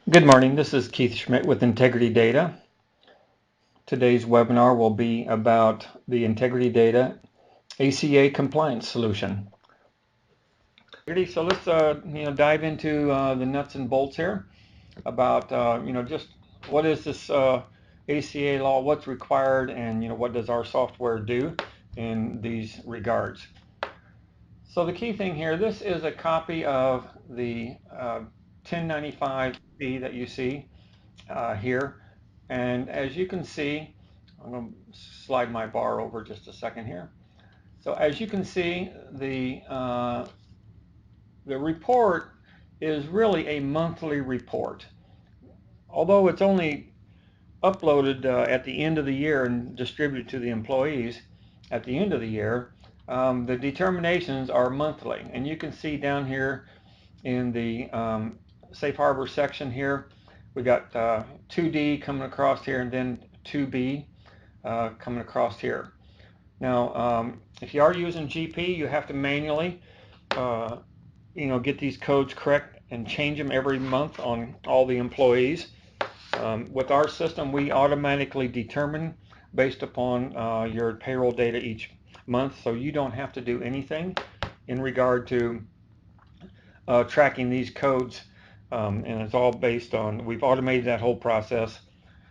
Good morning, this is Keith Schmidt with Integrity Data. Today's webinar will be about the Integrity Data ACA Compliance solution. So let's dive into the nuts and bolts here about just what is this ACA law, what's required, and what does our software do in these regards. So the key thing here, this is a copy of the 1095C that you see here. And as you can see, I'm going to slide my bar over just a second here. So as you can see, the report is really a monthly report. Although it's only uploaded at the end of the year and distributed to the employees at the end of the year, the determinations are monthly. And you can see down here in the Safe Harbor section here, we got 2D coming across here and then 2B coming across here. Now, if you are using GP, you have to manually, get these codes correct and change them every month on all the employees. With our system, we automatically determine based upon your payroll data each month, so you don't have to do anything in regard to tracking these codes, and it's all based on, we've automated that whole process,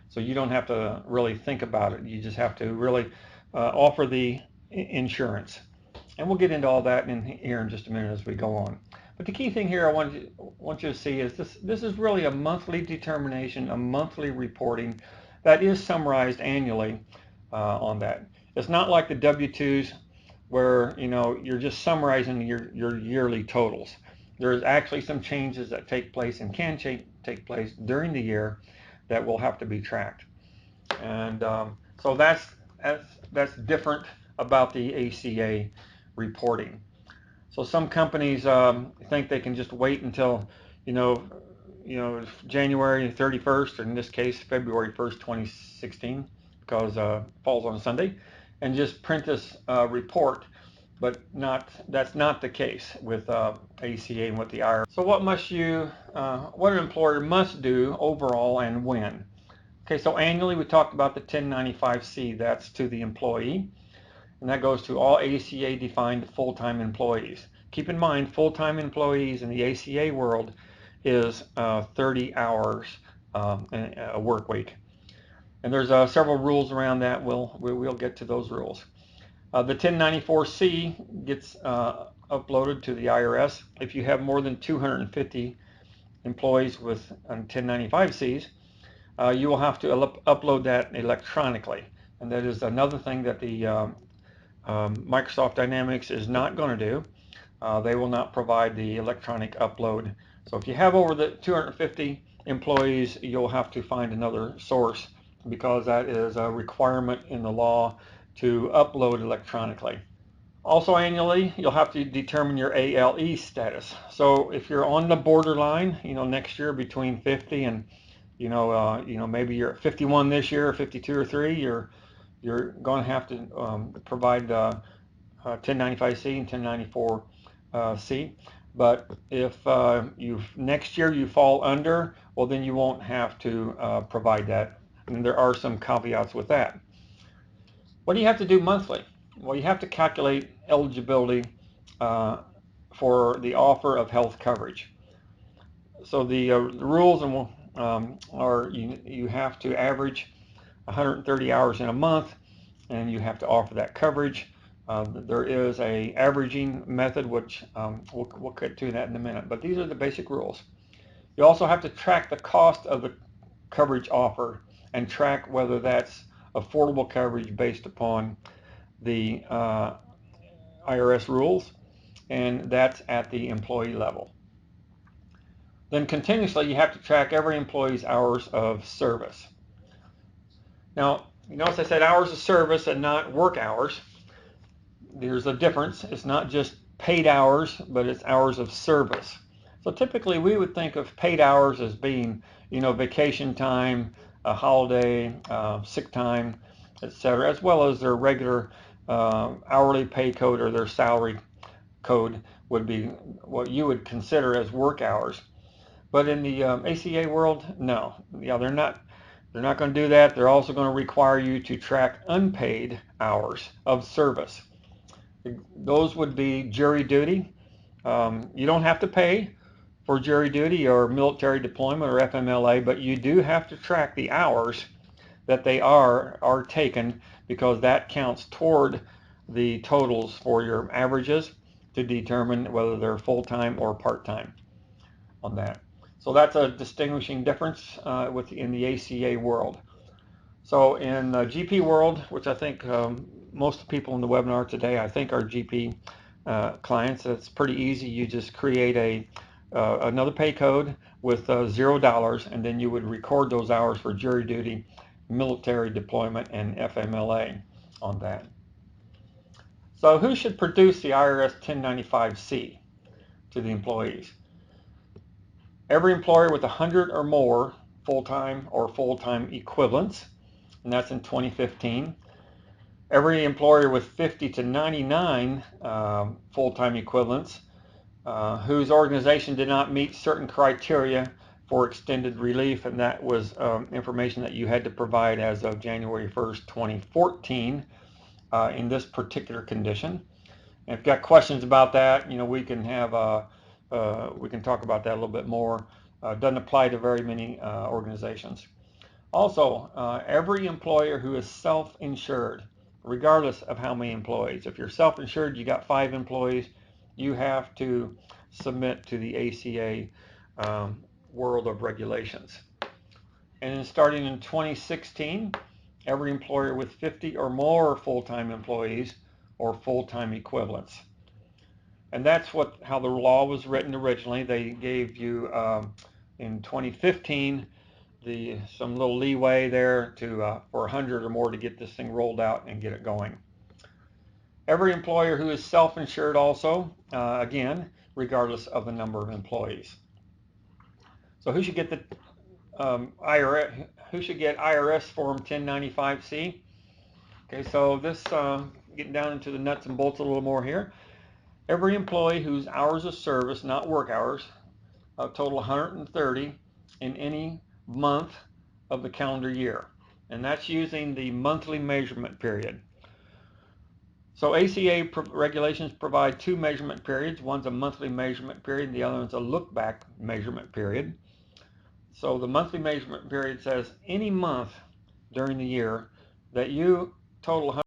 so you don't have to really think about it. You just have to really offer the insurance. And we'll get into all that here in just a minute as we go on. But the key thing here I want you to see is this is really a monthly determination, a monthly reporting that is summarized annually on that. It's not like the W-2s where you're just summarizing your yearly totals. There's actually some changes that take place and can take place during the year that will have to be tracked. And so that's different about the ACA reporting. So some companies think they can just wait until January 31st, or in this case February 1st, 2016, because it falls on a Sunday, and just print this report. But that's not the case with ACA and with the IRS. So what an employer must do overall and when? Okay, so annually we talked about the 1095C, that's to the employee, and that goes to all ACA defined full-time employees. Keep in mind, full-time employees in the ACA world is 30 hours a work week. And there's several rules around that. We'll get to those rules. The 1094C gets uploaded to the IRS. If you have more than 250 employees with 1095Cs, you will have to upload that electronically. And that is another thing that the Microsoft Dynamics is not going to do. They will not provide the electronic upload. So if you have over the 250 employees, you'll have to find another source, because that is a requirement in the law to upload electronically. Also annually, you'll have to determine your ALE status. So if you're on the borderline, next year between 50 and, maybe you're at 51 this year, or 52 or 3, you're going to have to provide 1095C and 1094C. But if next year you fall under, well, then you won't have to provide that. And there are some caveats with that. What do you have to do monthly? Well, you have to calculate eligibility for the offer of health coverage. So the rules are you have to average 130 hours in a month, and you have to offer that coverage. There is a averaging method, which we'll get to that in a minute, but these are the basic rules. You also have to track the cost of the coverage offer and track whether that's affordable coverage based upon the IRS rules, and that's at the employee level. Then continuously you have to track every employee's hours of service. Now, you notice I said hours of service and not work hours. There's a difference. It's not just paid hours, but it's hours of service. So typically we would think of paid hours as being, vacation time, a holiday, sick time, etc., as well as their regular hourly pay code, or their salary code would be what you would consider as work hours. But in the ACA world, no. Yeah, they're not going to do that. They're also going to require you to track unpaid hours of service. Those would be jury duty. You don't have to pay for jury duty or military deployment or FMLA, but you do have to track the hours that they are taken, because that counts toward the totals for your averages to determine whether they're full-time or part-time on that. So that's a distinguishing difference in the ACA world. So in the GP world, which I think most people in the webinar today, I think, are GP clients, it's pretty easy. You just create another pay code with $0, and then you would record those hours for jury duty, military deployment, and FMLA on that. So who should produce the IRS 1095-C to the employees? Every employer with 100 or more full-time or full-time equivalents, and that's in 2015. Every employer with 50 to 99 full-time equivalents whose organization did not meet certain criteria for extended relief, and that was information that you had to provide as of January 1st, 2014 in this particular condition. And if you've got questions about that, we can we can talk about that a little bit more. Doesn't apply to very many organizations. Also, every employer who is self-insured, regardless of how many employees. If you're self-insured, you got 5 employees, you have to submit to the ACA world of regulations. And then starting in 2016, every employer with 50 or more full-time employees or full-time equivalents. And that's how the law was written originally. They gave you in 2015 some little leeway there for 100 or more to get this thing rolled out and get it going. Every employer who is self-insured also, again, regardless of the number of employees. So who should get the IRS? Who should get IRS Form 1095-C? Okay, so this getting down into the nuts and bolts a little more here. Every employee whose hours of service, not work hours, total 130 in any month of the calendar year, and that's using the monthly measurement period. So ACA regulations provide 2 measurement periods. One's a monthly measurement period, and the other one's a look-back measurement period. So the monthly measurement period says any month during the year that you total